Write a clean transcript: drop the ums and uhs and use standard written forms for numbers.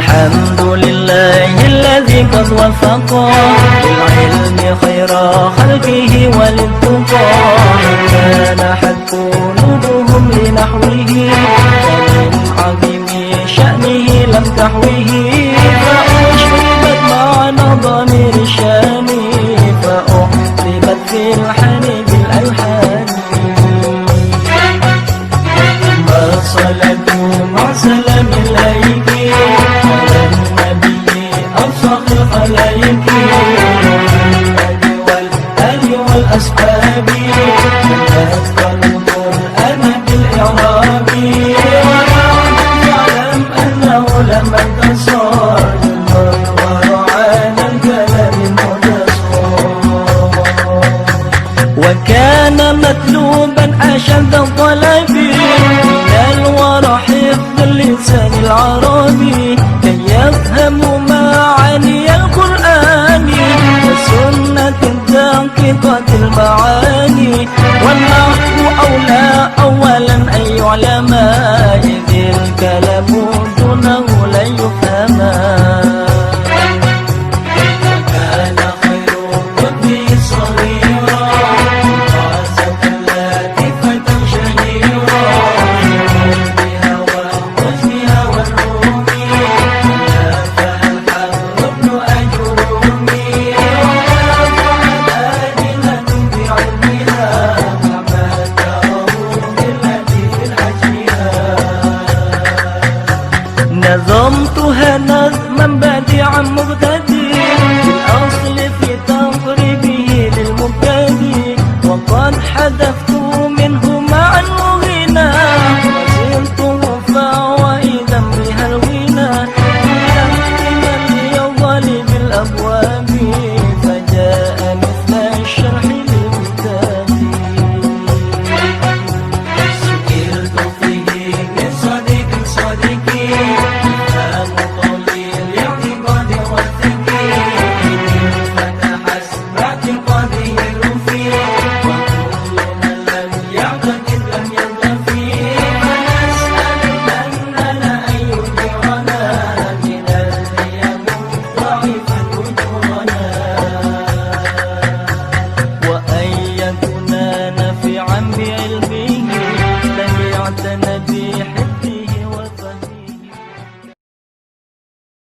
الحمد لله الذي قد وفق للعلم خير خلقه وللتقى كان حد قلوبهم لنحوه ومن عظيم شأنه لم تحوه فأشربت معنى ضمير الشام فأحربت في الحن بالألحان ما صلتوا مع سلام الأيك على النبي أفصح الخلائق والآل والأصحاب تذكر القرآن بالإعراب واعلم أنه لم انتصر ورعان الكلام المنتصر وكان مطلوبا أشد الطلب من الورع حفظ اللسان العربي كي يفهموا معاني القرآن وسنة دقيقة المعاني والنحو أولى أولا أن يعلم إذ الكلام دونه لن يفهما وكان خير الطب صغيرا وعزة لاتفة شهيرا بها وحسنها والروم فالحر ابن أجرومي ورفعت آدلة بعلمها كما تروا بالتي في الحجها نظمتها نظما بديعا مبتدئ بالأصل في تقريبه للمبتدئ وقد حذفت منه معا مغنى وزلته فوائدا بها الغنى ليظل بالأبواب